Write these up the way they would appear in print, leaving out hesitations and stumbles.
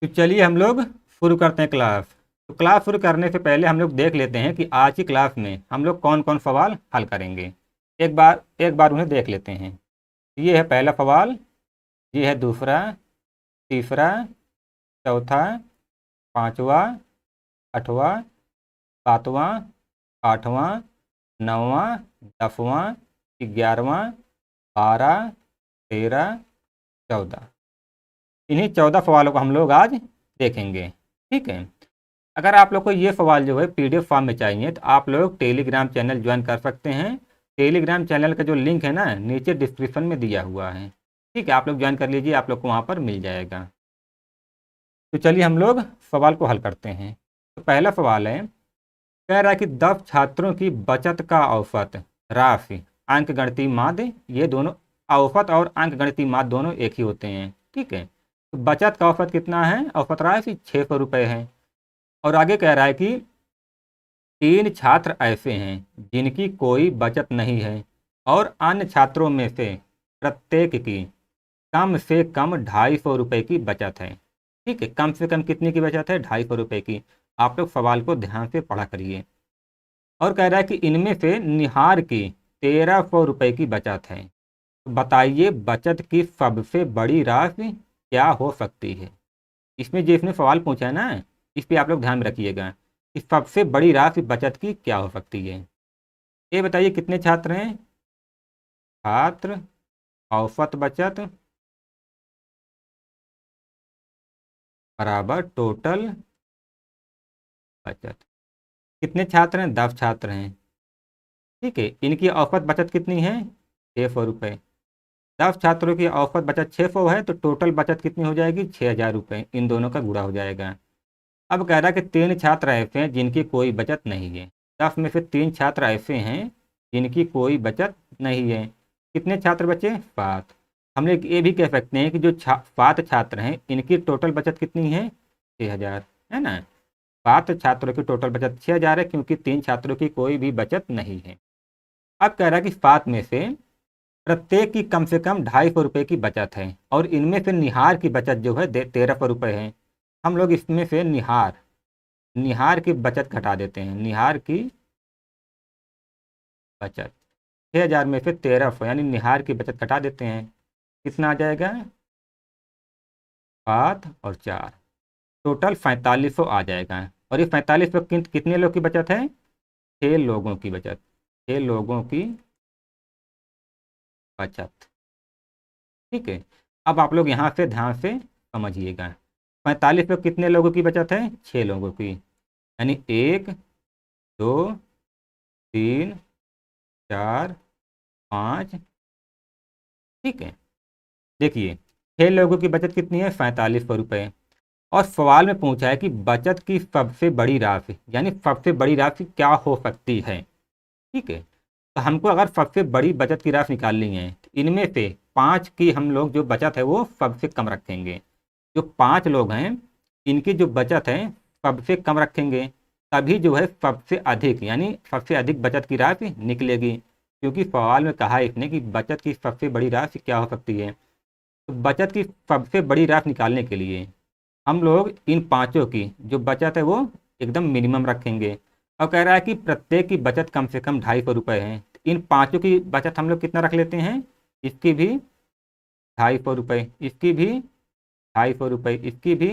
तो चलिए हम लोग शुरू करते हैं क्लास। तो क्लास शुरू करने से पहले हम लोग देख लेते हैं कि आज की क्लास में हम लोग कौन कौन सवाल हल करेंगे। एक बार उन्हें देख लेते हैं। ये है पहला सवाल, ये है दूसरा, तीसरा, चौथा, पाँचवा, छठवां, सातवां, आठवां, नौवां, 10वां, 11वां, 12, 13, 14। इन्हीं 14 सवालों को हम लोग आज देखेंगे। ठीक है। अगर आप लोग को ये सवाल जो है पीडीएफ फॉर्म में चाहिए तो आप लोग टेलीग्राम चैनल ज्वाइन कर सकते हैं। टेलीग्राम चैनल का जो लिंक है ना नीचे डिस्क्रिप्शन में दिया हुआ है। ठीक है, आप लोग ज्वाइन कर लीजिए, आप लोग को वहाँ पर मिल जाएगा। तो चलिए हम लोग सवाल को हल करते हैं। तो पहला सवाल है, कह रहा है कि 10 छात्रों की बचत का औसत राशि अंकगणितीय माध्य, ये दोनों औसत और अंकगणितीय माध्य दोनों एक ही होते हैं। ठीक है। तो बचत का औसत कितना है? औसत राशि 600 रुपये है। और आगे कह रहा है कि 3 छात्र ऐसे हैं जिनकी कोई बचत नहीं है और अन्य छात्रों में से प्रत्येक की कम से कम 250 रुपये की बचत है। ठीक है, कम से कम कितने की बचत है? 250 रुपये की। आप लोग सवाल को ध्यान से पढ़ा करिए। और कह रहा है कि इनमें से निहार की 1300 रुपये की बचत है। तो बताइए बचत की सबसे बड़ी राशि क्या हो सकती है? इसमें जो इसने सवाल पूछा है ना, इस पे आप लोग ध्यान में रखिएगा कि सबसे बड़ी राशि बचत की क्या हो सकती है। ये बताइए कितने छात्र हैं? छात्र, औसत बचत बराबर टोटल बचत। कितने छात्र हैं? 10 छात्र हैं। ठीक है, इनकी औसत बचत कितनी है? 600 रुपये। 10 छात्रों की औसत बचत 600 है तो टोटल बचत कितनी हो जाएगी? 6000 रुपये। इन दोनों का गुणा हो जाएगा। अब कह रहा है कि 3 छात्र ऐसे हैं जिनकी कोई बचत नहीं है। 10 में से 3 छात्र ऐसे हैं जिनकी कोई बचत नहीं है। कितने छात्र बचे? 7। हम लोग ये भी कह सकते हैं कि जो 7 छात्र हैं इनकी टोटल बचत कितनी है? 6000, है ना। 7 छात्रों की टोटल बचत 6000 है क्योंकि 3 छात्रों की कोई भी बचत नहीं है। अब कह रहा है कि 7 में से प्रत्येक की कम से कम 250 रुपये की बचत है और इनमें से निहार की बचत जो है 1300 रुपये है। हम लोग इसमें से निहार निहार की बचत घटा देते हैं। निहार की बचत 6000 में से 1300 यानी निहार की बचत घटा देते हैं। कितना आ जाएगा? 7 और 4, टोटल 4500 आ जाएगा। और ये 4500 कितने लोग की बचत है? 6 लोगों की बचत। 6 लोगों की बचत। ठीक है। अब आप लोग यहाँ से ध्यान से समझिएगा। 4500 कितने लोगों की बचत है? 6 लोगों की। यानी 1, 2, 3, 4, 5। ठीक है। देखिए 6 लोगों की बचत कितनी है? 4500 रुपये। और सवाल में पूछा है कि बचत की सबसे बड़ी राशि, यानी सबसे बड़ी राशि क्या हो सकती है। ठीक है। तो हमको अगर सबसे बड़ी बचत की राशि निकालनी है तो इनमें से 5 की हम लोग जो बचत है वो सबसे कम रखेंगे। जो 5 लोग हैं इनकी जो बचत है सबसे कम रखेंगे, तभी जो है सबसे अधिक यानी सबसे अधिक बचत की राशि निकलेगी। क्योंकि सवाल में कहा है इसने कि बचत की सबसे बड़ी राशि क्या हो सकती है। तो बचत की सबसे बड़ी राशि निकालने के लिए हम लोग इन पांचों की जो बचत है वो एकदम मिनिमम रखेंगे। और कह रहा है कि प्रत्येक की बचत कम से कम 250 रुपये है। इन पांचों की बचत हम लोग कितना रख लेते हैं? इसकी भी 250 रुपये, इसकी भी 250 रुपये, इसकी भी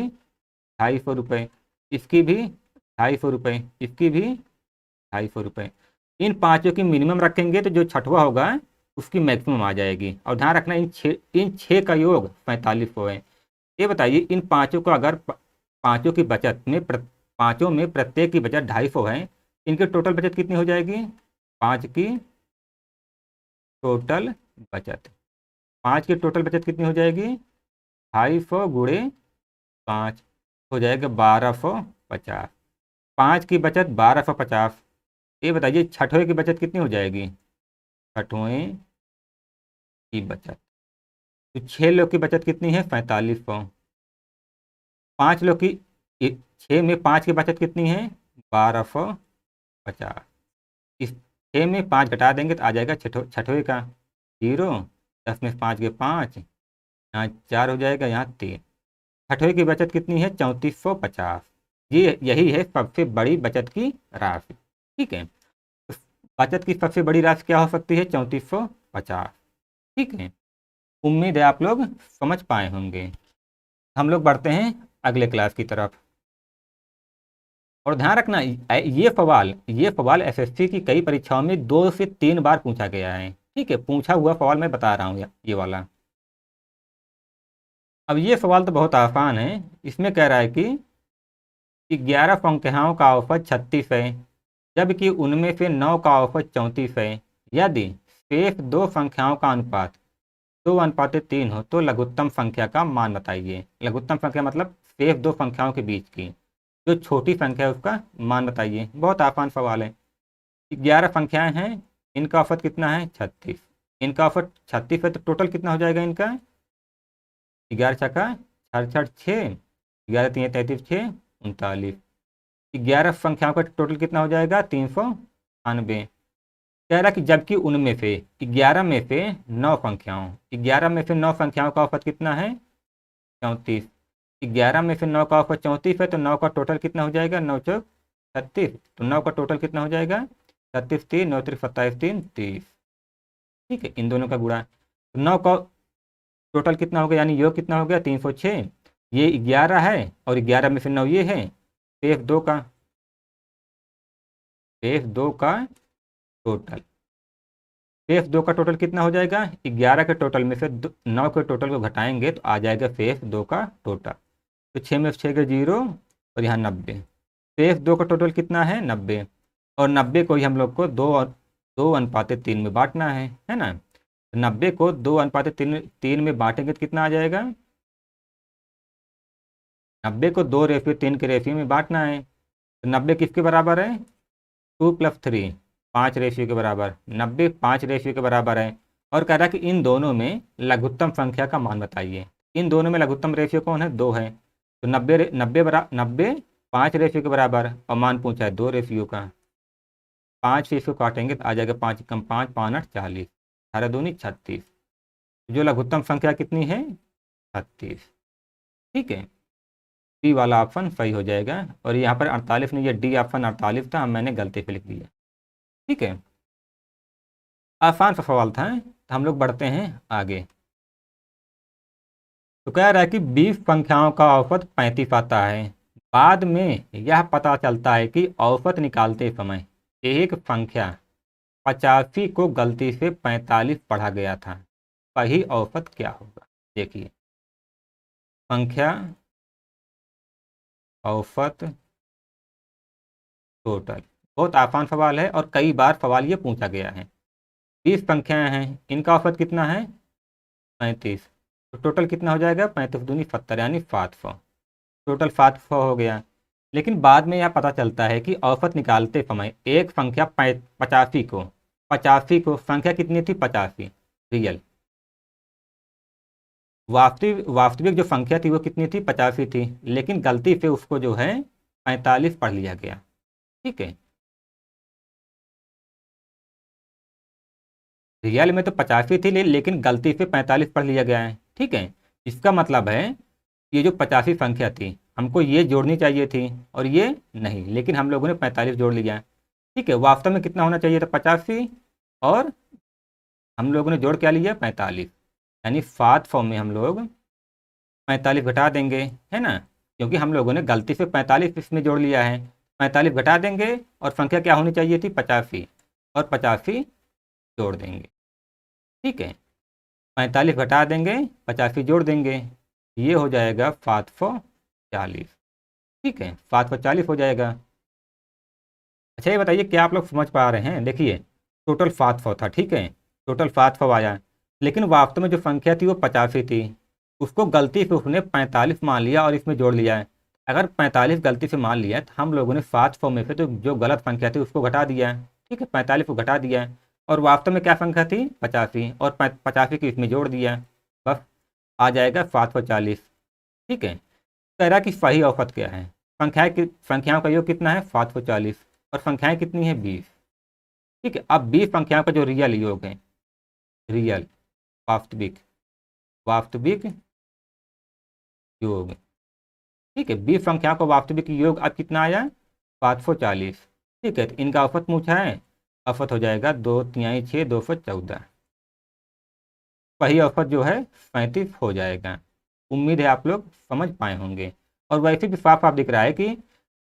250 रुपये, इसकी भी 250 रुपये, इसकी भी 250 रुपये। इन पांचों की मिनिमम रखेंगे तो जो छठवा होगा उसकी मैक्सिमम आ जाएगी। और ध्यान रखना इन छः का योग 4500 है। ये बताइए इन पांचों को अगर पांचों की बचत में पांचों में प्रत्येक की बचत 250 है, इनकी टोटल बचत कितनी हो जाएगी? 5 की टोटल बचत। 5 की टोटल बचत कितनी हो जाएगी? 250 गुणे 5 हो जाएगा 1250। 5 की बचत 1250। ये बताइए छठवें की बचत कितनी हो जाएगी? छठवें की बचत, तो 6 लोग की बचत कितनी है? 4500। 5 लोग की 6 में 5 की बचत कितनी है? 1250। इस 6 में 5 घटा देंगे तो आ जाएगा छठवें का 0। 10 में 5 के 5, यहाँ 4 हो जाएगा, यहाँ 3। छठवें की बचत कितनी है 3450। ये यही है सबसे बड़ी बचत की राशि। ठीक है, तो बचत की सबसे बड़ी राशि क्या हो सकती है 3450। ठीक है, उम्मीद है आप लोग समझ पाए होंगे। हम लोग बढ़ते हैं अगले क्लास की तरफ। और ध्यान रखना ये सवाल एसएससी की कई परीक्षाओं में 2 से 3 बार पूछा गया है। ठीक है, पूछा हुआ सवाल मैं बता रहा हूँ ये वाला। अब ये सवाल तो बहुत आसान है। इसमें कह रहा है कि 11 संख्याओं का औसत 36 है, जबकि उनमें से 9 का औसत 34 है। यदि शेष दो संख्याओं का अनुपात 2:3 हो तो लघुत्तम संख्या का मान बताइए। लघुत्तम संख्या मतलब शेष दो संख्याओं के बीच की जो छोटी संख्या है उसका मान बताइए। बहुत आसान सवाल है। 11 संख्याएं हैं, इनका औसत कितना है 36। इनका औसत 36 है तो टोटल कितना हो जाएगा इनका 11 छक्का 6, 11 3 33 6 39। 11 संख्याओं का टोटल कितना हो जाएगा 398। कह रहा कि जबकि उनमें से 11 में से 9 संख्याओं 11 में से 9 संख्याओं का औसत कितना है 34। 11 में से 9 का औसत 34 है तो 9 का टोटल कितना हो जाएगा 9 चौक 36। तो 9 का टोटल कितना हो जाएगा 36 3 9 3 27 3 30। ठीक है, इन दोनों का गुणा तो 9 का टोटल कितना हो गया यानी योग कितना हो गया 306। ये 11 है और 11 में से 9 ये है। शेष 2 का टोटल कितना हो जाएगा 11 के टोटल में से 9 के टोटल को घटाएंगे तो आ जाएगा शेष 2 का टोटल। तो 6 में 6 के 0 और यहाँ 90। शेष 2 का टोटल कितना है 90 और 90 को ही हम लोग को 2:3 में बांटना है ना। 90 को 2:3 में बांटेंगे तो कितना आ जाएगा 90 को 2:3 के रेशियो में बांटना है। तो 90 किसके बराबर है 2 + 3 5 रेशियो के बराबर। 90 5 रेशियो के बराबर है और कह रहा है कि इन दोनों में लघुत्तम संख्या का मान बताइए। इन दोनों में लघुत्तम रेशियो कौन है 2 है। तो 90 5 रेशियो के बराबर और मान पूछा है 2 रेशियो का। 5 से इसको काटेंगे तो आ जाएगा 5 कम 5 5 8 40 18 दूनी 36। जो लघुत्तम संख्या कितनी है 36। ठीक है, डी वाला ऑप्शन सही हो जाएगा। और यहाँ पर 48 नहीं, ये डी ऑप्शन 48 था, मैंने गलती से लिख दिया। ठीक है, आसान सा सवाल था। तो हम लोग बढ़ते हैं आगे। तो कह रहा है कि 20 संख्याओं का औसत 35 आता है। बाद में यह पता चलता है कि औसत निकालते समय एक संख्या 85 को गलती से 45 पढ़ा गया था। सही औसत क्या होगा। देखिए, संख्या औसत टोटल बहुत आसान सवाल है और कई बार सवाल ये पूछा गया है। 20 संख्याएं हैं, इनका औसत कितना है 35। तो टोटल कितना हो जाएगा 35 दूनी 70 यानी 700। टोटल 700 हो गया। लेकिन बाद में यह पता चलता है कि औसत निकालते समय एक संख्या 85 को संख्या कितनी थी 85 रियल। वास्तविक जो संख्या थी वो कितनी थी 85 थी, लेकिन गलती से उसको जो है 45 पढ़ लिया गया। ठीक है, रियल में तो 85 थी लेकिन गलती से 45 पढ़ लिया गया है। ठीक है, इसका मतलब है ये जो 85 संख्या थी हमको ये जोड़नी चाहिए थी और ये नहीं, लेकिन हम लोगों ने 45 जोड़ लिया। ठीक है, वास्तव में कितना होना चाहिए था 85 और हम लोगों ने जोड़ क्या लिया 45। यानी 700 में हम लोग 45 घटा देंगे, है ना, क्योंकि हम लोगों ने गलती से 45 इसमें जोड़ लिया है। 45 घटा देंगे और संख्या क्या होनी चाहिए थी 85 और 85 जोड़ देंगे। ठीक है, 45 घटा देंगे 85 जोड़ देंगे, ये हो जाएगा 740। ठीक है, 740 हो जाएगा। अच्छा ये बताइए क्या आप लोग समझ पा रहे हैं। देखिए, टोटल 700 था। ठीक है, टोटल 700 आया, लेकिन वास्तव में जो संख्या थी वो 85 थी। उसको गलती से उसने 45 मान लिया और इसमें जोड़ लिया है। अगर 45 गलती से मान लिया है तो हम लोगों ने 700 में से तो जो गलत संख्या थी उसको घटा दिया है। ठीक है, 45 को घटा दिया है और वास्तव में क्या संख्या थी 85 और 85 की इसमें जोड़ दिया है। बस आ जाएगा 740। ठीक है, कह रहा कि सही औसत क्या है। संख्याओं का योग कितना है 740 और संख्याएं कितनी है 20। ठीक है, अब 20 संख्याओं का जो रियल योग है, रियल वास्तविक वास्तविक योग ठीक है, 20 संख्याओं का वास्तविक योग अब कितना आया, 540। ठीक है, तो इनका औसत पूछा है, औसत हो जाएगा 2 तिहाई 6 214। वही औसत जो है 37 हो जाएगा। उम्मीद है आप लोग समझ पाए होंगे। और वैसे भी साफ साफ दिख रहा है कि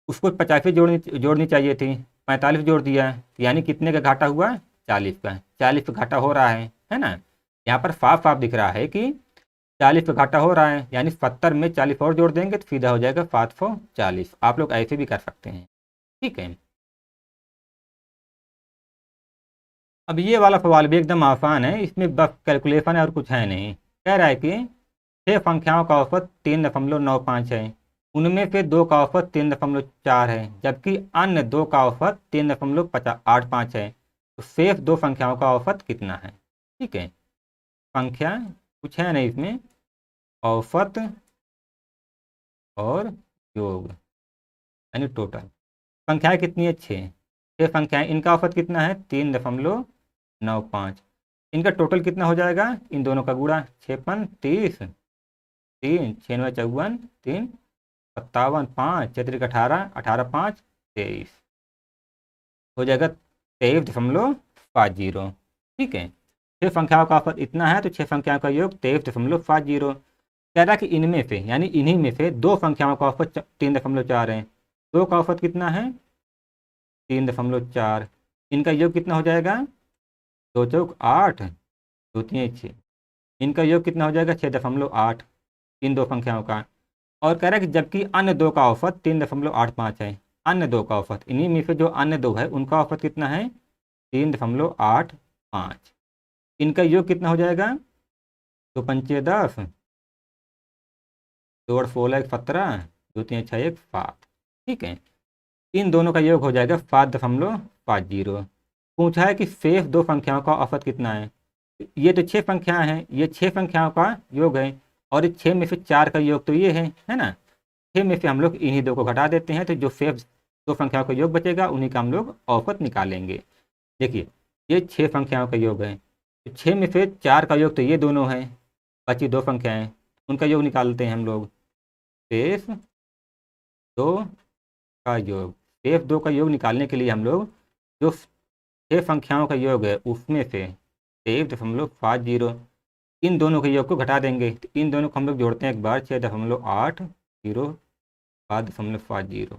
उसको 85 जोड़नी चाहिए थी, 45 जोड़ दिया, यानी कितने का घाटा हुआ, 40 का। 40 का घाटा हो रहा है ना। यहाँ पर साफ साफ दिख रहा है कि 40 का घाटा हो रहा है, यानी 70 में 40 और जोड़ देंगे तो सीधा हो जाएगा 740। आप लोग ऐसे भी कर सकते हैं। ठीक है, अब ये वाला सवाल भी एकदम आसान है, इसमें बस कैलकुलेशन है और कुछ है नहीं। कह रहा है कि 6 संख्याओं का औसत 3.95 है, उनमें से 2 का औसत 3.4 है, जबकि अन्य 2 का औसत 3.85 है। तो शेष 2 संख्याओं का औसत कितना है। ठीक है, संख्या कुछ है नहीं इसमें, औसत और योग यानी टोटल। संख्याएं कितनी है, 6 संख्याएं, इनका औसत कितना है, 3.95। इनका टोटल कितना हो जाएगा, इन दोनों का गुणा, 56 30, 3 6 9 54, 3 57, 5 4 18, 18 5 23, हो जाएगा 23.50। ठीक है, 6 संख्याओं का औसत इतना है, तो 6 संख्याओं का योग 23.50। कह रहा कि इनमें से यानी इन्हीं में से 2 संख्याओं का औसत 3.4 है, 2 का औसत कितना है, 3.4। इनका योग कितना हो जाएगा, 2 चौक 8 2 3 6, इनका योग कितना हो जाएगा, 6.8 इन 2 संख्याओं का। और कह रहा है कि जबकि अन्य 2 का औसत 3.85 है, अन्य 2 का औसत, इन्हीं में से जो अन्य 2 है उनका औसत कितना है, 3.85। इनका योग कितना हो जाएगा, 2 पंचे 10, 2 और 16 17, 2 3 6 1 7। ठीक है, इन दोनों का योग हो जाएगा 7.50। पूछा है कि शेष 2 संख्याओं का औसत कितना है। ये तो 6 संख्याएं हैं, ये 6 संख्याओं का योग है, और इस 6 में से 4 का योग तो ये है ना। 6 में से हम लोग इन्हीं 2 को घटा देते हैं, तो जो शेष 2 संख्याओं का योग बचेगा उन्हीं का हम लोग औसत निकालेंगे। देखिए, ये 6 संख्याओं का योग है, तो 6 में से 4 का योग तो ये दोनों हैं, बची 2 संख्याएं, उनका योग निकालते हैं हम लोग। शेष 2 का योग, शेष 2 का योग निकालने के लिए हम लोग जो 6 संख्याओं का योग है उसमें से 23.50 इन दोनों के योग को घटा देंगे, तो इन दोनों को हम लोग जोड़ते हैं एक बार, 6.80 5.50।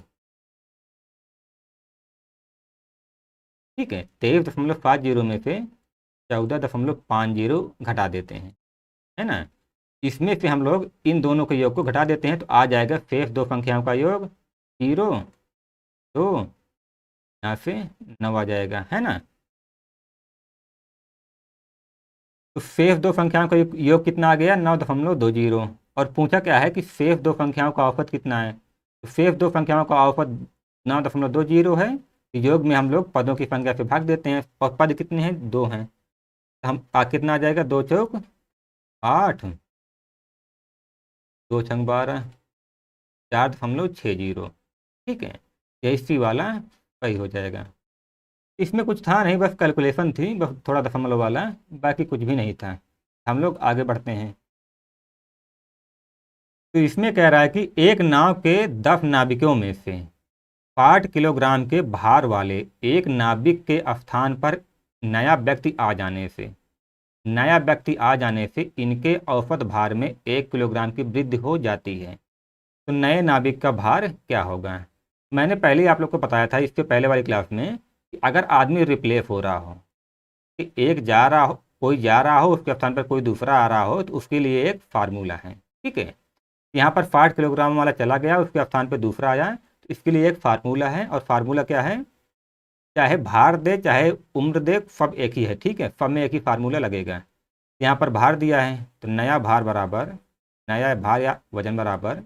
ठीक है, 23.50 में से 14.50 घटा देते हैं, है ना। इसमें से हम लोग इन दोनों के योग को घटा देते हैं, तो आ जाएगा शेष 2 संख्याओं का योग 0 2, यहाँ से 9 आ जाएगा, है ना। तो शेष 2 संख्याओं का योग कितना आ गया, 9.20। और पूछा क्या है कि शेष 2 संख्याओं का औसत कितना है। तो शेष 2 संख्याओं का औसत 9.20 है, तो योग में हम लोग पदों की संख्या से भाग देते हैं, और पद कितने हैं, 2 हैं, तो हम कितना आ जाएगा, 2 चौक 8 2 छंग 12 4.60। ठीक है, ये इसी वाला सही हो जाएगा। इसमें कुछ था नहीं, बस कैलकुलेशन थी, बस थोड़ा दशमलव वाला, बाकी कुछ भी नहीं था। हम लोग आगे बढ़ते हैं। तो इसमें कह रहा है कि एक नाव के 10 नाविकों में से 60 किलोग्राम के भार वाले एक नाविक के स्थान पर नया व्यक्ति आ जाने से इनके औसत भार में 1 किलोग्राम की वृद्धि हो जाती है। तो नए नाविक का भार क्या होगा। मैंने पहले ही आप लोग को बताया था इसके पहले वाली क्लास में कि अगर आदमी रिप्लेस हो रहा हो, कि कोई जा रहा हो, उसके स्थान पर कोई दूसरा आ रहा हो, तो उसके लिए एक फार्मूला है। ठीक है, यहाँ पर 60 किलोग्राम वाला चला गया, उसके स्थान पर दूसरा आया, तो इसके लिए एक फार्मूला है। और फार्मूला क्या है, चाहे भार दे चाहे उम्र दे, सब एक ही है। ठीक है, सब में एक ही फार्मूला लगेगा। यहाँ पर भार दिया है, तो नया भार या वजन बराबर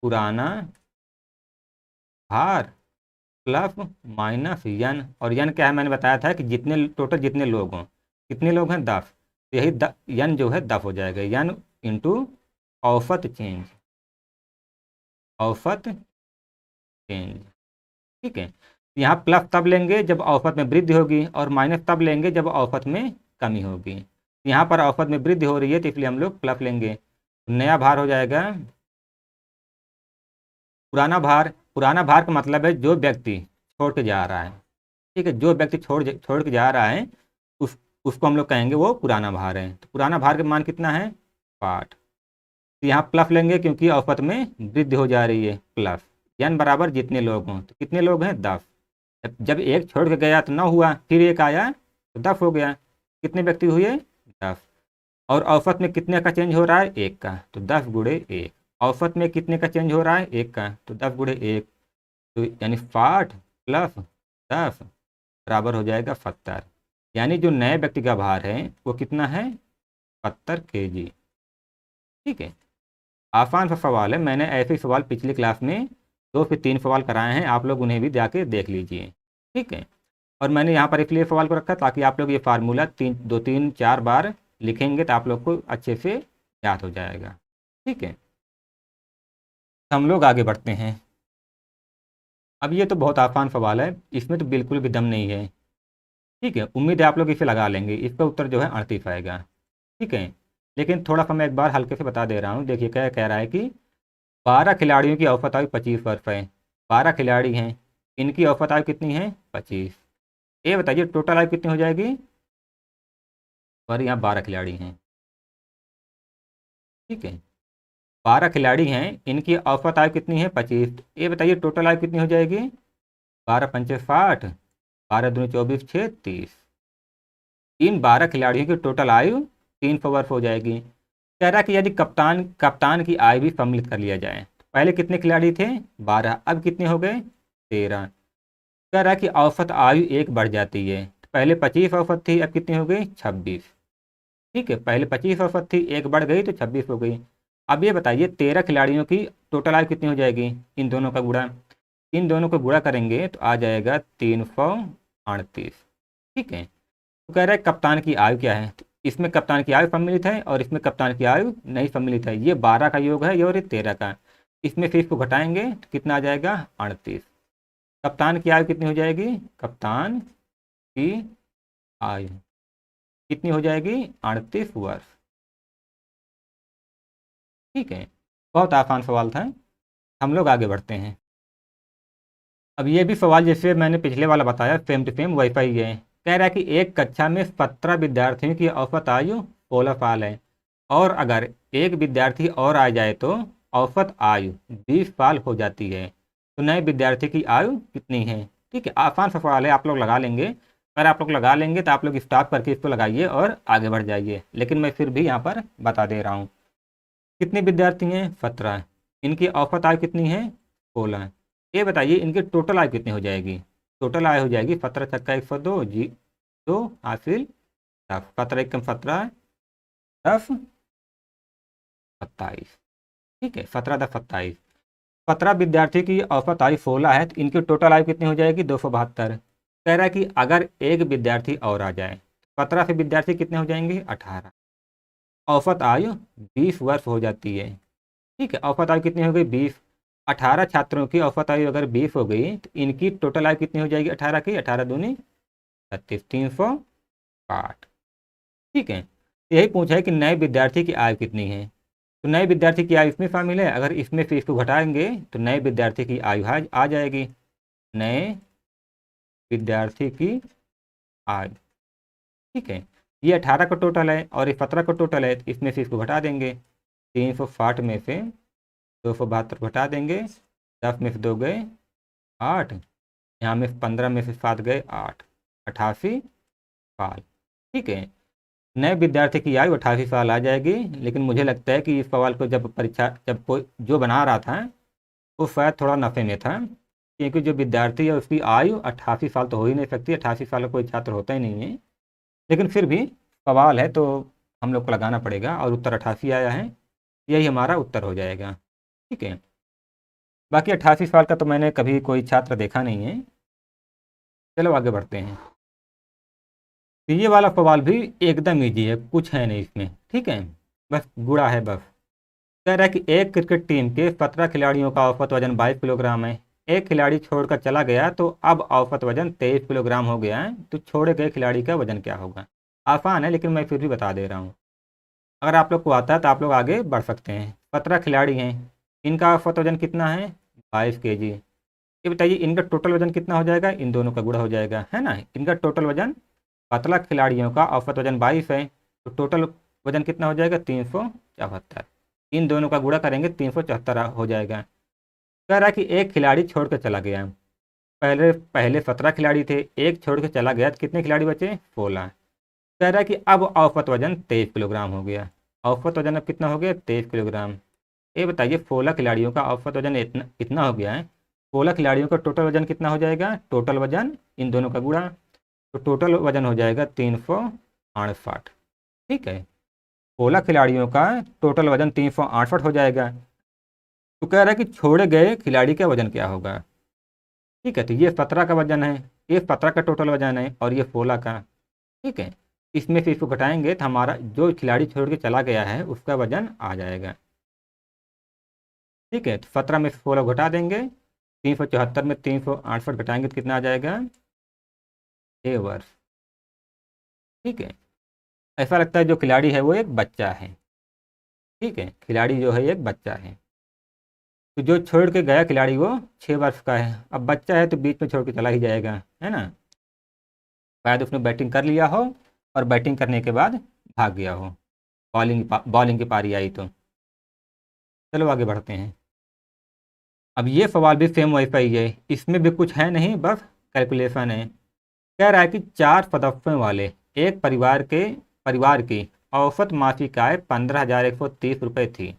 पुराना भार प्लस माइनस यन। और यन क्या है, मैंने बताया था कि टोटल जितने लोग हों, कितने लोग हैं, 10, तो यही यन जो है 10 हो जाएगा, यन इंटू औसत चेंज। ठीक है, यहाँ प्लस तब लेंगे जब औसत में वृद्धि होगी, और माइनस तब लेंगे जब औसत में कमी होगी। यहाँ पर औसत में वृद्धि हो रही है, तो इसलिए हम लोग प्लस लेंगे। नया भार हो जाएगा पुराना भार का मतलब है जो व्यक्ति छोड़ के जा रहा है। ठीक है, जो व्यक्ति छोड़ के जा रहा है उस उसको हम लोग कहेंगे वो पुराना भार है। तो पुराना भार का मान कितना है 60। तो यहाँ प्लस लेंगे क्योंकि औसत में वृद्धि हो जा रही है, प्लस n बराबर जितने लोग हों। तो कितने लोग हैं 10। जब एक छोड़ के गया तो 9 हुआ, फिर एक आया तो 10 हो गया। कितने व्यक्ति हुए 10। और औसत में कितने का चेंज हो रहा है 1 का, तो 10 गुणे 1। औसत में कितने का चेंज हो रहा है 1 का, तो 10 गुणे 1। तो यानी 60 प्लस 10 बराबर हो जाएगा 70। यानी जो नए व्यक्ति का भार है वो कितना है 70 kg। ठीक है, आसान सा सवाल है। मैंने ऐसे सवाल पिछली क्लास में 2 से 3 सवाल कराए हैं, आप लोग उन्हें भी जाके देख लीजिए। ठीक है, और मैंने यहाँ पर इसलिए सवाल को रखा ताकि आप लोग ये फार्मूला 2 3 4 बार लिखेंगे तो आप लोग को अच्छे से याद हो जाएगा। ठीक है, हम लोग आगे बढ़ते हैं। अब ये तो बहुत आसान सवाल है, इसमें तो बिल्कुल भी दम नहीं है। ठीक है, उम्मीद है आप लोग इसे लगा लेंगे। इसका उत्तर जो है 38 आएगा। ठीक है, लेकिन थोड़ा सा मैं एक बार हल्के से बता दे रहा हूँ। देखिए क्या कह रहा है कि 12 खिलाड़ियों की औसत आयु 25 वर्ष है। 12 खिलाड़ी हैं, इनकी औसत आयु कितनी है 25। ये बताइए टोटल आयु कितनी हो जाएगी। और यहाँ 12 खिलाड़ी हैं। ठीक है, 12 खिलाड़ी हैं, इनकी औसत आयु कितनी है 25। ये बताइए टोटल आयु कितनी हो जाएगी। 12 पंचे 60, 12 दूनी 24, 6 30। इन 12 खिलाड़ियों की टोटल आयु 300 वर्ष हो जाएगी। कह रहा है कि यदि कप्तान की आयु भी सम्मिलित कर लिया जाए। पहले कितने खिलाड़ी थे 12, अब कितने हो गए 13। कह रहा है कि औसत आयु एक बढ़ जाती है। पहले 25 औसत थी, अब कितनी हो गई 26। ठीक है, पहले 25 औसत थी, एक बढ़ गई तो 26 हो गई। अब ये बताइए 13 खिलाड़ियों की टोटल आयु कितनी हो जाएगी। इन दोनों का गुणा, इन दोनों को गुणा करेंगे तो आ जाएगा 338। ठीक है, तो कह रहा है कप्तान की आयु क्या है। तो इसमें कप्तान की आयु सम्मिलित है और इसमें कप्तान की आयु नहीं सम्मिलित है। ये 12 का योग है, ये और ये 13 का। इसमें से इसको घटाएंगे तो कितना आ जाएगा 38। कप्तान की आयु कितनी हो जाएगी, कप्तान की आयु कितनी हो जाएगी 38 वर्ष। ठीक है, बहुत आसान सवाल था। हम लोग आगे बढ़ते हैं। अब ये भी सवाल जैसे मैंने पिछले वाला बताया सेम टू सेम वैसा ही है। कह रहा है कि एक कक्षा में 17 विद्यार्थियों की औसत आयु 16 साल है और अगर एक विद्यार्थी और आ जाए तो औसत आयु 20 साल हो जाती है। तो नए विद्यार्थी की आयु कितनी है। ठीक है, आसान सा सवाल है, आप लोग लगा लेंगे। अगर आप लोग लगा लेंगे तो आप लोग स्टॉप करके इसको लगाइए और आगे बढ़ जाइए। लेकिन मैं फिर भी यहाँ पर बता दे रहा हूँ। कितने विद्यार्थी हैं 17, इनकी औसत आयु कितनी है 16। ये बताइए इनकी टोटल आयु कितनी हो जाएगी। टोटल आयु हो जाएगी 17 छक्का 102 जी 2 हासिल 10, 17 एकम 17 10 27। ठीक है, 17 10 27। 17 विद्यार्थी की औसत आयु 16 है तो इनकी टोटल आयु कितनी हो जाएगी 272। कह रहा है कि अगर एक विद्यार्थी और आ जाए 17 से विद्यार्थी कितने हो जाएंगे 18। औसत आयु 20 वर्ष हो जाती है। ठीक है, औसत आयु कितनी हो गई 20। 18 छात्रों की औसत आयु अगर 20 हो गई तो इनकी टोटल आयु कितनी हो जाएगी 18 की, 18 दूनी 36, 360। ठीक है, यही पूछा है कि नए विद्यार्थी की आयु कितनी है। तो नए विद्यार्थी की आयु इसमें शामिल है, अगर इसमें से इसको घटाएंगे तो नए विद्यार्थी की आयु आ जाएगी। नए विद्यार्थी की आयु। ठीक है, ये 18 का टोटल है और ये 17 का टोटल है, तो इसमें से इसको घटा देंगे। 360 में से 272 घटा देंगे, 10 में से 2 गए 8, यहाँ में 15 में से 7 गए 8, 88 साल। ठीक है, नए विद्यार्थी की आयु 88 साल आ जाएगी। लेकिन मुझे लगता है कि इस सवाल को जब कोई जो बना रहा था वो शायद थोड़ा नफे में था, क्योंकि जो विद्यार्थी है उसकी आयु 88 साल तो हो ही नहीं सकती। 88 साल का कोई छात्र होता ही नहीं है। लेकिन फिर भी सवाल है तो हम लोग को लगाना पड़ेगा और उत्तर 88 आया है, यही हमारा उत्तर हो जाएगा। ठीक है, बाकी 88 साल का तो मैंने कभी कोई छात्र देखा नहीं है। चलो आगे बढ़ते हैं। तो ये वाला सवाल भी एकदम ईजी है, कुछ है नहीं इसमें। ठीक है, बस गुणा है बस। कह रहा है कि एक क्रिकेट टीम के 17 खिलाड़ियों का औसत वजन 22 किलोग्राम है। एक खिलाड़ी छोड़कर चला गया तो अब औसत वजन 23 किलोग्राम हो गया है। तो छोड़े गए खिलाड़ी का वजन क्या होगा। आसान है लेकिन मैं फिर भी बता दे रहा हूँ। अगर आप लोग को आता है तो आप लोग आगे बढ़ सकते हैं। 17 खिलाड़ी हैं, इनका औसत वजन कितना है 5 kg। ये बताइए इनका टोटल वजन कितना हो जाएगा, इन दोनों का गुणा हो जाएगा, है ना। इनका टोटल वजन, पतला खिलाड़ियों का औसत वजन 22 है, तो टोटल वजन कितना हो जाएगा 374। इन दोनों का गुणा करेंगे 374 हो जाएगा। कह रहा है कि एक खिलाड़ी छोड़ कर चला गया। पहले पहले 17 खिलाड़ी थे, एक छोड़ कर चला गया तो कितने खिलाड़ी बचे, 16। कह रहा है कि अब औसत वजन 23 किलोग्राम हो गया। औसत वजन अब कितना हो गया, 23 किलोग्राम। ये बताइए 16 खिलाड़ियों का औसत वजन इतना इतना हो गया है, 16 खिलाड़ियों का टोटल वजन कितना हो जाएगा, टोटल वजन इन दोनों का गुणा, तो टोटल वजन हो जाएगा 368। ठीक है, 16 खिलाड़ियों का टोटल वजन 368 हो जाएगा। तो कह रहा है कि छोड़े गए खिलाड़ी का वजन क्या होगा। ठीक है, तो ये 17 का वजन है, ये 17 का टोटल वजन है और ये 16 का। ठीक है, इसमें से इसको घटाएंगे तो हमारा जो खिलाड़ी छोड़ के चला गया है उसका वजन आ जाएगा। ठीक है, तो 17 में से 16 घटा देंगे, 374 में 368 घटाएंगे तो कितना आ जाएगा, 6 वर्ष। ठीक है, ऐसा लगता है जो खिलाड़ी है वो एक बच्चा है। ठीक है, खिलाड़ी जो है एक बच्चा है, तो जो छोड़ के गया खिलाड़ी वो 6 वर्ष का है। अब बच्चा है तो बीच में छोड़ के चला ही जाएगा, है ना। शायद उसने बैटिंग कर लिया हो और बैटिंग करने के बाद भाग गया हो, बॉलिंग की पारी आई तो। चलो आगे बढ़ते हैं। अब ये सवाल भी सेम वैसा ही है, इसमें भी कुछ है नहीं, बस कैलकुलेशन है। कह रहा है कि 4 सदस्यों वाले एक परिवार की औसत मासिक आय 15,130 रुपये थी।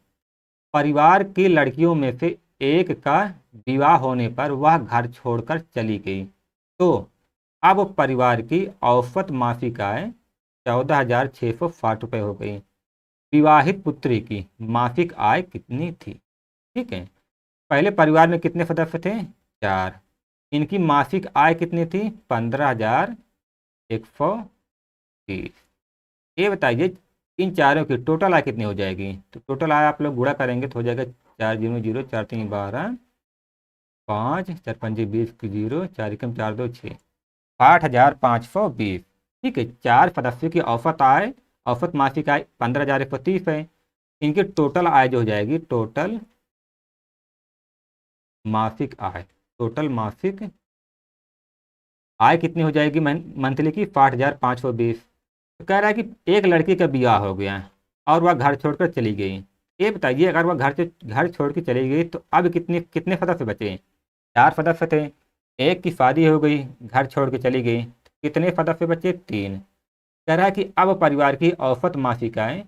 परिवार की लड़कियों में से एक का विवाह होने पर वह घर छोड़कर चली गई, तो अब परिवार की औसत मासिक आय 14,660 रुपये हो गई। विवाहित पुत्री की मासिक आय कितनी थी। ठीक है, पहले परिवार में कितने सदस्य थे, 4। इनकी मासिक आय कितनी थी, 15,130। ये बताइए इन चारों की टोटल आय कितनी हो जाएगी। तो टोटल आय आप लोग गुणा करेंगे तो हो जाएगा 4 0 0 4 3 12 5 4 5 20 की 0 4 एकम 4 2 6, 60,520। ठीक है, 4 सदस्यों की औसत आय, औसत मासिक आय 15,130 है। इनकी टोटल आय जो हो जाएगी, टोटल मासिक आय, टोटल मासिक आय कितनी हो जाएगी मंथली की, 60,520। तो कह रहा है कि एक लड़की का ब्याह हो गया और वह घर छोड़कर चली गई। ये बताइए अगर वह घर छोड़ के चली गई तो अब कितने कितने सदस्य बचे, 4 सदस्य थे, एक की शादी हो गई, घर छोड़ के चली गई, कितने सदस्य बचे, 3। कह रहा है कि अब परिवार की औसत मासिक आय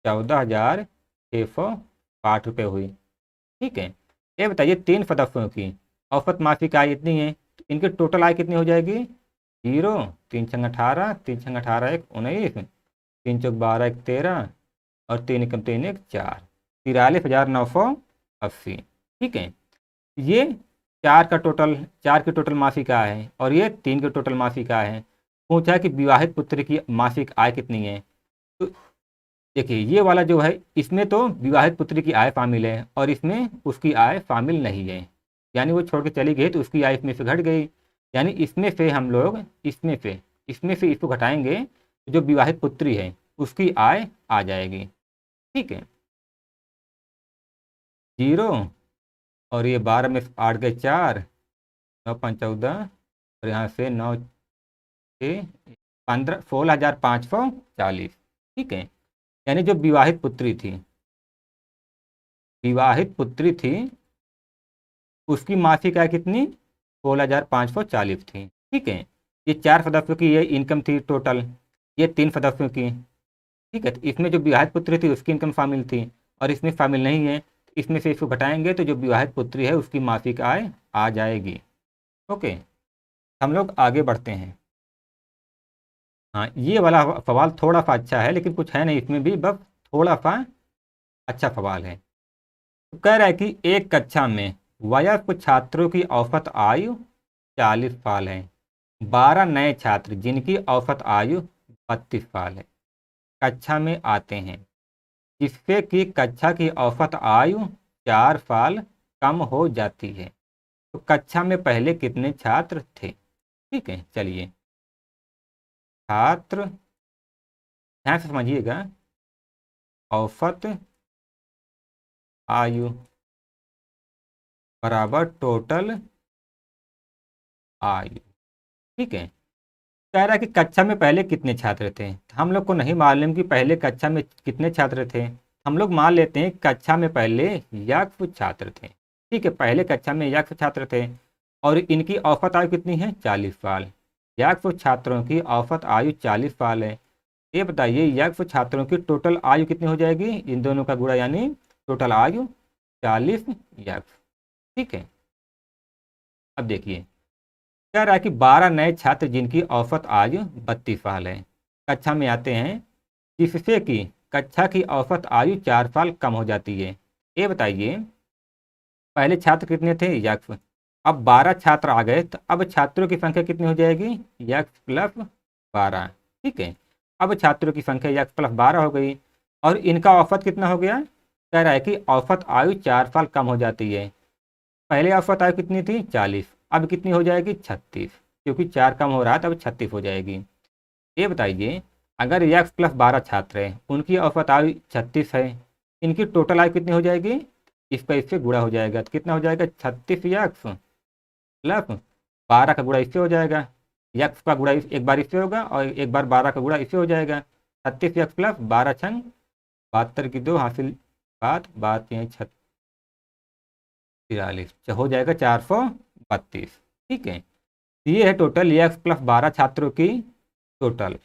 14,660 रुपये हुई। ठीक है, ये बताइए 3 सदस्यों की औसत मासिक आय इतनी है, तो इनकी टोटल आय कितनी हो जाएगी, 0 3 छंग 18, 3 छंग 18 1 19, 3 चौक 12 1 13 और 3 एकम 3 1 4, 43,980। ठीक है, ये 4 की टोटल मासिक आय है और ये 3 की टोटल मासिक आय है। पूछा है कि विवाहित पुत्र की मासिक आय कितनी है। तो देखिए ये वाला जो है इसमें तो विवाहित पुत्री की आय शामिल है और इसमें उसकी आय शामिल नहीं है, यानी वो छोड़ के चली गई तो उसकी आय इसमें से घट गई। यानी इसमें से हम लोग इसमें से इसको घटाएंगे तो जो विवाहित पुत्री है उसकी आय आ जाएगी। ठीक है, 0 और ये 12 में 8 गए 4, 9 5 14 और यहाँ से 9 6 15, 16,540। ठीक है, यानी जो विवाहित पुत्री थी उसकी मासिक आय कितनी, 16,540 थी। ठीक है, ये 4 सदस्यों की ये इनकम थी टोटल, ये 3 सदस्यों की। ठीक है, तो इसमें जो विवाहित पुत्री थी उसकी इनकम शामिल थी और इसमें शामिल नहीं है, तो इसमें से इसको घटाएंगे तो जो विवाहित पुत्री है उसकी मासिक आय आ जाएगी। ओके, हम लोग आगे बढ़ते हैं। हाँ, ये वाला सवाल थोड़ा सा अच्छा है लेकिन कुछ है नहीं इसमें भी, बस थोड़ा सा अच्छा सवाल है। तो कह रहा है कि एक कक्षा में वयस्क छात्रों की औसत आयु 40 साल है, 12 नए छात्र जिनकी औसत आयु 32 साल है कक्षा में आते हैं, जिससे कि कक्षा की औसत आयु 4 साल कम हो जाती है। तो कक्षा में पहले कितने छात्र थे। ठीक है, चलिए छात्र ध्यान से समझिएगा, औसत आयु बराबर टोटल आयु। ठीक है। कह रहा है कि कक्षा में पहले कितने छात्र थे। हम लोग को नहीं मालूम कि पहले कक्षा में कितने छात्र थे। हम लोग मान लेते हैं कक्षा में पहले यक्ष छात्र थे। ठीक है, पहले कक्षा में यक्ष छात्र थे और इनकी औसत आयु कितनी है, 40 साल। यक्ष छात्रों की औसत आयु 40 साल है। ये बताइए यक्ष छात्रों की टोटल आयु कितनी हो जाएगी, इन दोनों का गुणा यानी टोटल आयु 40 यक्ष। ठीक है। अब देखिए कह रहा है कि 12 नए छात्र जिनकी औसत आयु 32 साल है कक्षा में आते हैं, जिससे कि कक्षा की औसत आयु 4 साल कम हो जाती है। ये बताइए पहले छात्र कितने थे, यक्ष। अब 12 छात्र आ गए तो अब छात्रों की संख्या कितनी हो जाएगी, यक्ष प्लस 12। ठीक है। अब छात्रों की संख्या यक्ष प्लस 12 हो गई और इनका औसत कितना हो गया। कह रहा है कि औसत आयु 4 साल कम हो जाती है। पहले औसत आयु कितनी थी, 40, अब कितनी हो जाएगी, 36, क्योंकि 4 कम हो रहा है तब 36 हो जाएगी। ये बताइए अगर यक्ष प्लस 12 छात्र हैं, उनकी औसत आयु 36 है, इनकी टोटल आयु कितनी हो जाएगी, इसका इससे गुणा हो जाएगा तो कितना हो जाएगा, 36 यक्ष प्लस 12 का गुणा इससे हो जाएगा। यक्ष का गुणा एक बार इससे होगा और एक बार 12 का गुणा इससे हो जाएगा। 36 यक्ष प्लस 12 छंग 72 की 2 हासिल बात बात यहाँ 43 हो जाएगा 432। ठीक है। ये है टोटल यक्ष प्लस 12 छात्रों की टोटल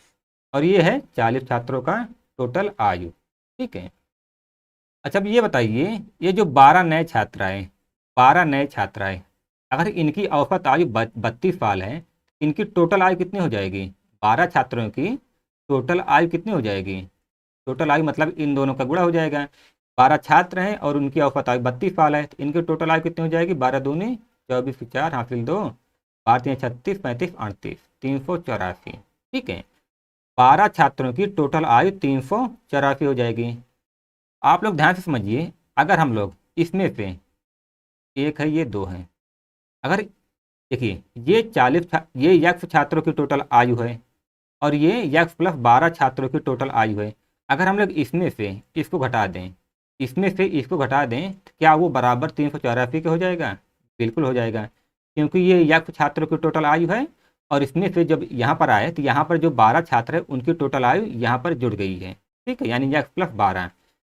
और ये है 40 छात्रों का टोटल आयु। ठीक है। अच्छा अब ये बताइए ये जो 12 नए छात्र आए, 12 नए छात्र आए, अगर इनकी औसत आयु 32 साल है, इनकी टोटल आयु कितनी हो जाएगी, 12 छात्रों की टोटल आयु कितनी हो जाएगी। टोटल आयु मतलब इन दोनों का गुणा हो जाएगा। 12 छात्र हैं और उनकी औसत आयु 32 साल है तो इनकी टोटल आयु कितनी हो जाएगी, 12 दूनी 24 4 हासिल 2 12 36 35 38 384। ठीक है। 12 छात्रों की टोटल आयु 384 हो जाएगी। आप लोग ध्यान से समझिए अगर हम लोग इसमें से एक है ये दो है, अगर देखिए ये 40 ये यक्ष छात्रों की टोटल आयु है और ये यक्ष प्लस 12 छात्रों की टोटल आयु है। अगर हम लोग इसमें से इसको घटा दें, इसमें से इसको घटा दें तो क्या वो बराबर 384 के हो जाएगा, बिल्कुल हो जाएगा, क्योंकि ये यक्ष छात्रों की टोटल आयु है और इसमें से जब यहाँ पर आए तो यहाँ पर जो 12 छात्र है उनकी टोटल आयु यहाँ पर जुड़ गई है। ठीक है, यानी यक्ष प्लस 12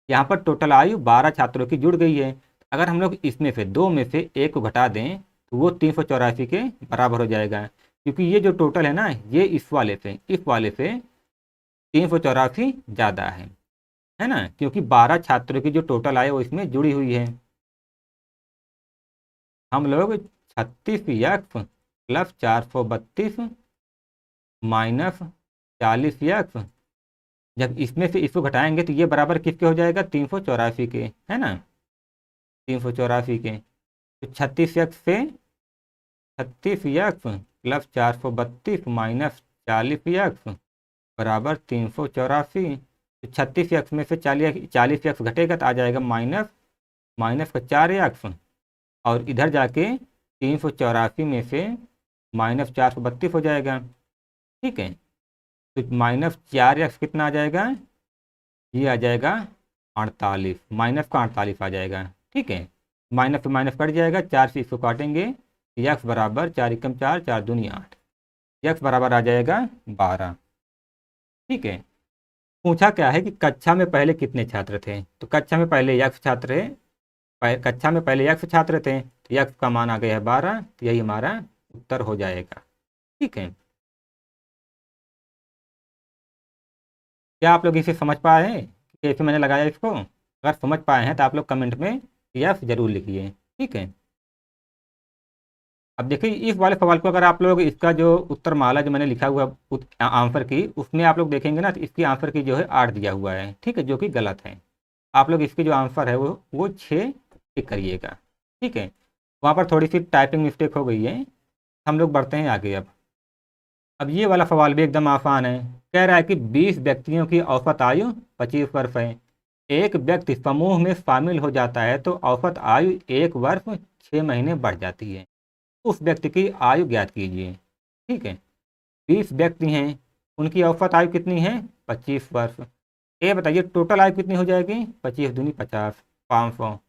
यहाँ पर टोटल आयु 12 छात्रों की जुड़ गई है। अगर हम लोग इसमें से दो में से एक को घटा दें तो वो 384 के बराबर हो जाएगा, क्योंकि ये जो टोटल है ना ये इस वाले से 384 ज़्यादा है ना, क्योंकि 12 छात्रों की जो टोटल आय वो इसमें जुड़ी हुई है। हम लोग 36 यक्ष प्लस 432 माइनस 40 यक्ष जब इसमें से इसको घटाएंगे तो ये बराबर किसके हो जाएगा, 384 के, है ना, 384 के। तो 36 यक्ष से 36 यक्ष प्लस 432 माइनस 40 यक्ष बराबर 384। तो 36 यक्ष में से 40 यक्ष घटेगा तो आ जाएगा माइनस माइनस का 4 यक्ष और इधर जाके 384 में से माइनस 432 हो जाएगा। ठीक है। तो माइनस 4 यक्ष कितना आ जाएगा, ये आ जाएगा 48, माइनस का 48 आ जाएगा। ठीक है। माइनस से माइनस कट जाएगा, 4 से इसको काटेंगे, यक्ष बराबर 4 एकम 4 4 दूनी 8, यक्ष बराबर आ जाएगा 12। ठीक है। पूछा क्या है कि कक्षा में पहले कितने छात्र थे, तो कक्षा में पहले यक्ष छात्र है, कक्षा में पहले यक्ष छात्र थे तो यक्ष का मान आ गया है 12, तो यही हमारा उत्तर हो जाएगा। ठीक है। क्या आप लोग इसे समझ पाए हैं, कैसे मैंने लगाया इसको। अगर समझ पाए हैं तो आप लोग कमेंट में यस जरूर लिखिए। ठीक है। अब देखिए इस वाले सवाल को अगर आप लोग इसका जो उत्तर माला जो मैंने लिखा हुआ आंसर की उसमें आप लोग देखेंगे ना तो इसकी आंसर की जो है 8 दिया हुआ है। ठीक है, जो कि गलत है। आप लोग इसकी जो आंसर है वो 6 टिक करिएगा। ठीक है। वहाँ पर थोड़ी सी टाइपिंग मिस्टेक हो गई है। हम लोग बढ़ते हैं आगे। अब ये वाला सवाल भी एकदम आसान है। कह रहा है कि 20 व्यक्तियों की औसत आयु 25 वर्ष है। एक व्यक्ति समूह में शामिल हो जाता है तो औसत आयु 1 वर्ष 6 महीने बढ़ जाती है। उस व्यक्ति की आयु ज्ञात कीजिए। ठीक है। 20 व्यक्ति हैं, उनकी औसत आयु कितनी है, 25 वर्ष। ये बताइए टोटल आयु कितनी हो जाएगी, 25 दूनी 50, 500,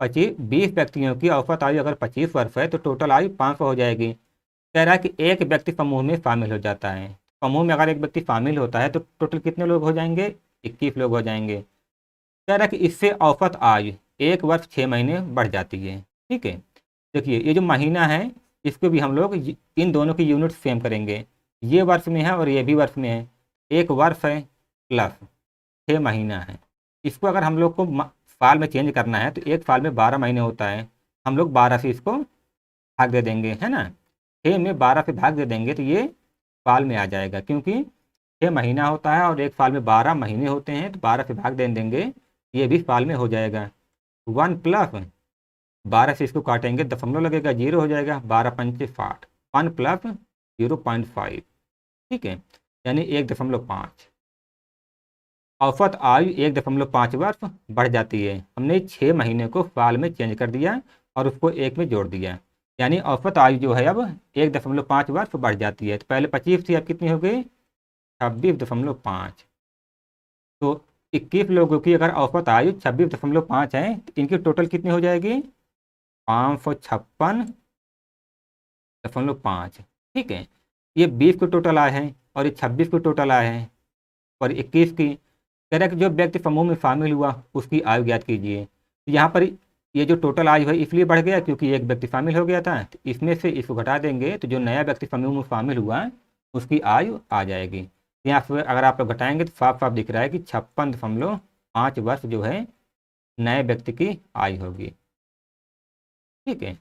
20 व्यक्तियों की औसत आयु अगर 25 वर्ष है तो टोटल आयु 500 हो जाएगी। कह रहा है कि एक व्यक्ति समूह में शामिल हो जाता है। समूह में अगर एक व्यक्ति शामिल होता है तो टोटल कितने लोग हो जाएंगे? 21 लोग हो जाएंगे। कह रहा है कि इससे औसत आयु 1 वर्ष 6 महीने बढ़ जाती है। ठीक है, देखिए ये जो महीना है इसको भी हम लोग इन दोनों की यूनिट सेम करेंगे। ये वर्ष में है और ये भी वर्ष में है। 1 वर्ष है प्लस 6 महीना है। इसको अगर हम लोग को साल में चेंज करना है तो एक साल में 12 महीने होता है, हम लोग 12 से इसको भाग दे देंगे, है ना। 6 में 12 से भाग दे देंगे तो ये साल में आ जाएगा, क्योंकि 6 महीना होता है और एक साल में 12 महीने होते हैं, तो 12 से भाग दे देंगे, ये भी साल में हो जाएगा। 1 प्लस 12 से इसको काटेंगे, दशमलव लगेगा, 0 हो जाएगा, 12 पंचे 60, 1 प्लस 0.5, ठीक है, यानी 1.5। औसत आयु 1.5 वर्ष बढ़ जाती है। हमने 6 महीने को साल में चेंज कर दिया और उसको 1 में जोड़ दिया, यानी औसत आयु जो है अब 1.5 वर्ष बढ़ जाती है। तो पहले 25 थी, अब कितनी हो गई? 26.5। तो 21 लोगों की अगर औसत आयु 26.5 है तो इनकी टोटल कितनी हो जाएगी? 556.5। ठीक है, ये 20 को टोटल आए हैं और ये 26 को टोटल आए हैं और 21 की। कह रहा है कि जो व्यक्ति समूह में शामिल हुआ उसकी आयु ज्ञात कीजिए। तो यहाँ पर ये जो टोटल आयु है इसलिए बढ़ गया क्योंकि एक व्यक्ति शामिल हो गया था, तो इसमें से इसको घटा देंगे तो जो नया व्यक्ति समूह में शामिल हुआ उसकी आयु आ जाएगी। यहाँ से अगर आप लोग घटाएंगे तो साफ साफ दिख रहा है कि 56.5 वर्ष जो है नए व्यक्ति की आयु होगी। ठीक है,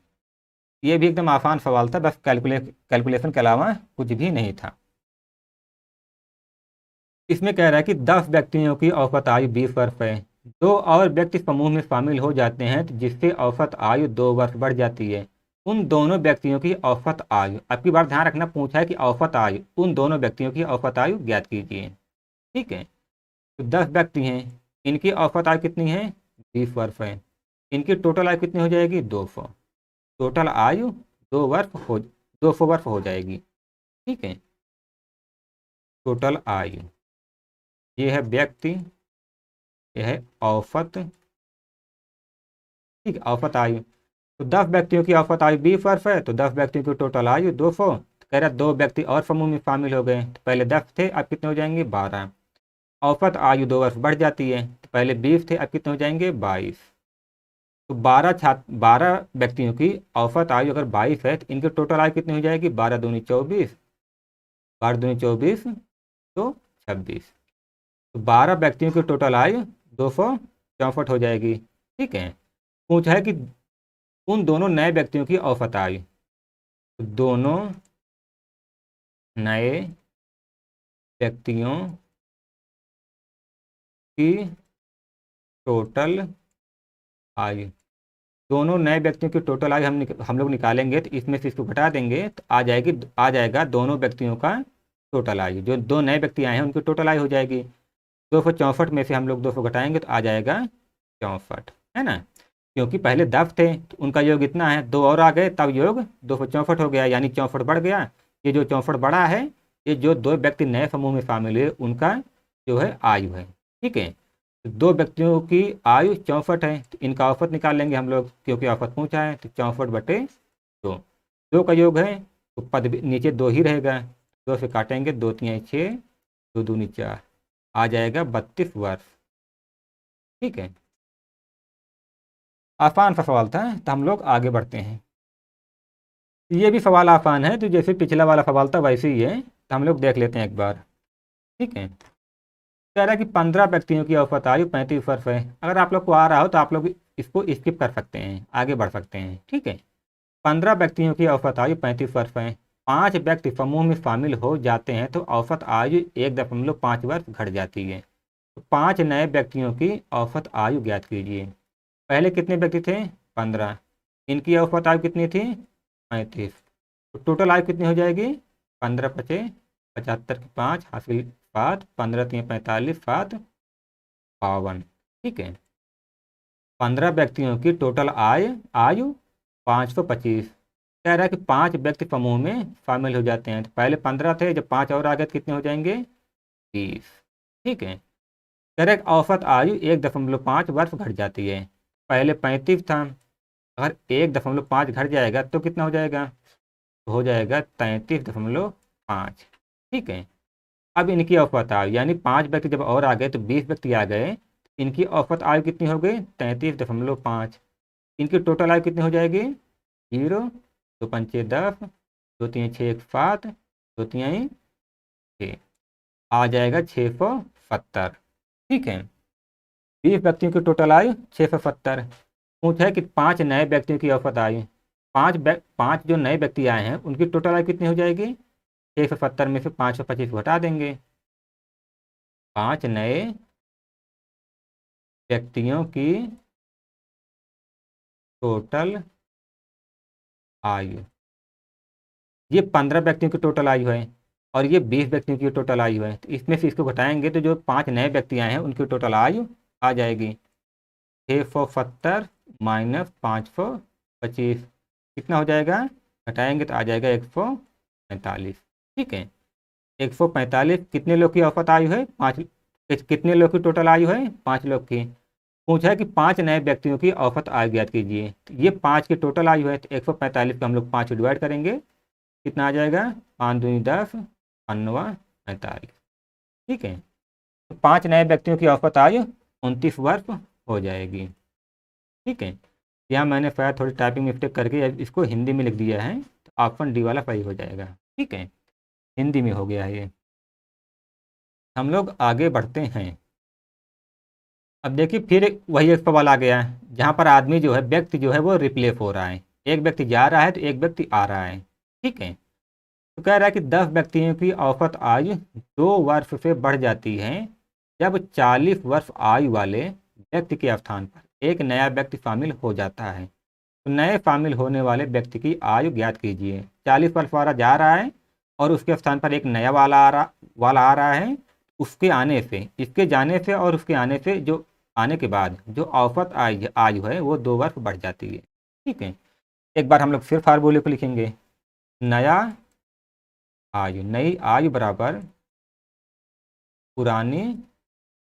ये भी एकदम आसान सवाल था, बस कैलकुलेशन के अलावा कुछ भी नहीं था। इसमें कह रहा है कि 10 व्यक्तियों की औसत आयु 20 वर्ष है। 2 और व्यक्ति समूह में शामिल हो जाते हैं तो जिससे औसत आयु 2 वर्ष बढ़ जाती है। उन दोनों व्यक्तियों की औसत आयु, अब की बार ध्यान रखना, पूछा है कि औसत आयु, उन दोनों व्यक्तियों की औसत आयु ज्ञात कीजिए। ठीक है, तो 10 व्यक्ति हैं, इनकी औसत आयु कितनी है? 20 वर्ष है। इनकी टोटल आयु कितनी हो जाएगी? 200। टोटल आयु 200 वर्ष हो जाएगी। ठीक है, टोटल आयु, ये है व्यक्ति, यह है औसत। ठीक है, औसत आयु, तो 10 व्यक्तियों की औसत आयु 20 वर्ष है, तो 10 व्यक्तियों की टोटल आयु 200। कह रहा 2 व्यक्ति और समूह में शामिल हो गए, तो पहले 10 थे, अब कितने हो जाएंगे? 12। औसत आयु 2 वर्ष बढ़ जाती है, तो पहले 20 थे, अब कितने हो जाएंगे? 22। तो 12 व्यक्तियों की औसत आयु अगर 22 है तो इनकी टोटल आयु कितनी हो जाएगी? 12 दूनी 24, 12 दूनी 24 तो 26। तो 12 व्यक्तियों की टोटल आयु 264 हो जाएगी। ठीक है, पूछा है कि उन दोनों नए व्यक्तियों की औसत आयु, तो दोनों नए व्यक्तियों की टोटल आयु, दोनों नए व्यक्तियों की टोटल आयु हम लोग निकालेंगे तो इसमें से इसको घटा देंगे तो आ जाएगा दोनों व्यक्तियों का टोटल आयु। जो 2 नए व्यक्ति आए हैं उनकी टोटल आयु हो जाएगी 264 में से हम लोग 200 घटाएंगे तो आ जाएगा 64, है ना। क्योंकि पहले 10 थे तो उनका योग इतना है, 2 और आ गए तब योग 264 हो गया, यानी 64 बढ़ गया। ये जो 64 बढ़ा है ये जो 2 व्यक्ति नए समूह में शामिल हुए उनका जो है आयु है। ठीक है, तो 2 व्यक्तियों की आयु 64 है, तो इनका औसत निकाल लेंगे हम लोग, क्योंकि औसत पूछा है। तो 64/2, 2 का योग है तो पद नीचे 2 ही रहेगा, 2 से काटेंगे, 2 3 6, 2 दूनी 4, आ जाएगा 32 वर्ष। ठीक है, आसान सा सवाल था, तो हम लोग आगे बढ़ते हैं। ये भी सवाल आसान है, तो जैसे पिछला वाला सवाल था वैसे ही है, तो हम लोग देख लेते हैं एक बार। ठीक है, कह रहा है कि 15 व्यक्तियों की औसत आयु 35 वर्ष है। अगर आप लोग को आ रहा हो तो आप लोग इसको स्किप कर सकते हैं, आगे बढ़ सकते हैं। ठीक है, 15 व्यक्तियों की औसत आयु 35 वर्ष है। 5 व्यक्ति समूह में शामिल हो जाते हैं तो औसत आयु 1.5 वर्ष घट जाती है। तो 5 नए व्यक्तियों की औसत आयु ज्ञात कीजिए। पहले कितने व्यक्ति थे? 15, इनकी औसत आयु कितनी थी? 35। तो टोटल आयु कितनी हो जाएगी? 15 पचे 75 के 5 हासिल 7, 15 3 45, 7 52। ठीक है, 15 व्यक्तियों की टोटल आयु 525। कह रहा है कि 5 व्यक्ति समूह में शामिल हो जाते हैं, तो पहले 15 थे, जब 5 और आ गए तो कितने हो जाएंगे? 30। ठीक है, कह रहा है कि औसत आयु 1.5 वर्ष घट जाती है। पहले 35 था, अगर 1.5 घट जाएगा तो कितना हो जाएगा? तो हो जाएगा 33.5। ठीक है। अब इनकी औसत आयु, यानी 5 व्यक्ति जब और आ गए तो 20 व्यक्ति आ गए, इनकी औसत आयु कितनी हो गई? 33.5। इनकी टोटल आयु कितनी हो जाएगी? 0, 2 पंचे 10, 2 3 6 7, 2 3 6, आ जाएगा 670। ठीक है। 20 व्यक्तियों की टोटल आयु 670। पूछा है कि 5 नए व्यक्तियों की औसत आयु, 5 जो नए व्यक्ति आए हैं उनकी टोटल आयु कितनी हो जाएगी? 670 में से 525 घटा देंगे। 5 नए व्यक्तियों की टोटल आयु, ये 15 व्यक्तियों की टोटल आयु है और ये 20 व्यक्तियों की टोटल आयु है। तो इसमें से इसको घटाएंगे तो जो 5 नए व्यक्ति आए हैं उनकी टोटल आयु आ जाएगी 670 माइनस 525, कितना हो जाएगा? घटाएंगे तो आ जाएगा 145। ठीक है। 145 कितने लोग की औसत आयु है? 5। कितने लोग की टोटल आयु है? 5 लोग की। पूछा है कि 5 नए व्यक्तियों की औसत आयु ज्ञात कीजिए। तो ये 5 की टोटल आयु है, तो 145 को हम लोग 5 डिवाइड करेंगे, कितना आ जाएगा? 5 दूनी 10, 5 45। ठीक है। तो 5 नए व्यक्तियों की औसत आयु 29 वर्ष हो जाएगी। ठीक है। यहाँ मैंने शायद थोड़ी टाइपिंग मिस्टेक करके इसको हिंदी में लिख दिया है, तो ऑप्शन डी वाला सही हो जाएगा। ठीक है, हिंदी में हो गया है ये। हम लोग आगे बढ़ते हैं। अब देखिए फिर वही एक सवाल आ गया है जहाँ पर आदमी जो है, व्यक्ति जो है वो रिप्लेस हो रहा है। एक व्यक्ति जा रहा है तो एक व्यक्ति आ रहा है। ठीक है। तो कह रहा है कि 10 व्यक्तियों की औसत आयु 2 वर्ष से बढ़ जाती है जब 40 वर्ष आयु वाले व्यक्ति के स्थान पर एक नया व्यक्ति शामिल हो जाता है। तो नए शामिल होने वाले व्यक्ति की आयु ज्ञात कीजिए। 40 वर्ष वाला जा रहा है और उसके स्थान पर एक नया वाला आ रहा है। उसके आने से, इसके जाने से और उसके आने से, जो आने के बाद जो औसत आयु है वो 2 वर्ष बढ़ जाती है। ठीक है। एक बार हम लोग फिर फार्मूले को लिखेंगे। नया आयु, नई आयु बराबर पुरानी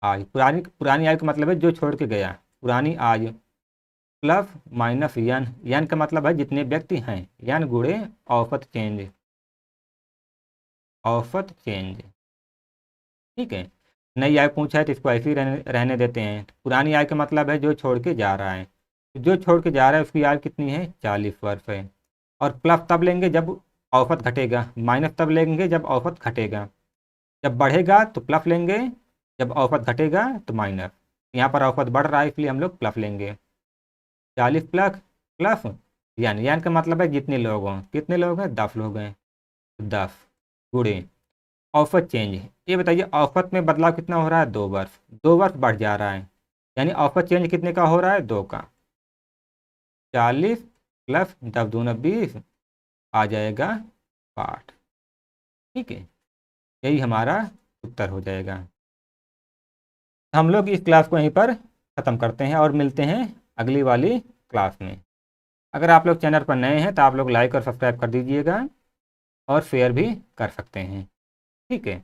आयु। पुरानी आयु का मतलब है जो छोड़ के गया, पुरानी आयु प्लस माइनस यन का मतलब है जितने व्यक्ति हैं, यन गुणे औसत चेंज, औसत चेंज। ठीक है। नई आयु पूछा है तो इसको ऐसे ही रहने देते हैं। पुरानी आयु का मतलब है जो छोड़ के जा रहा है, जो छोड़ के जा रहा है उसकी आयु कितनी है? 40 वर्ष है। और प्लस तब लेंगे जब औसत घटेगा, माइनस तब लेंगे जब औसत घटेगा। जब बढ़ेगा तो प्लस लेंगे, जब औसत घटेगा तो माइनस। यहाँ पर औसत बढ़ रहा है इसलिए हम लोग प्लस लेंगे। 40 प्लस प्लस यान का मतलब है जितने लोग हों। कितने लोग हैं? 10 लोग हैं। 10 गुणे औसत चेंज। ये बताइए औसत में बदलाव कितना हो रहा है? 2 वर्ष। 2 वर्ष बढ़ जा रहा है, यानी औसत चेंज कितने का हो रहा है? 2 का। 40 प्लस 10 दूना 20, आ जाएगा 60। ठीक है, यही हमारा उत्तर हो जाएगा। हम लोग इस क्लास को यहीं पर ख़त्म करते हैं और मिलते हैं अगली वाली क्लास में। अगर आप लोग चैनल पर नए हैं तो आप लोग लाइक और सब्सक्राइब कर दीजिएगा और शेयर भी कर सकते हैं। ठीक है।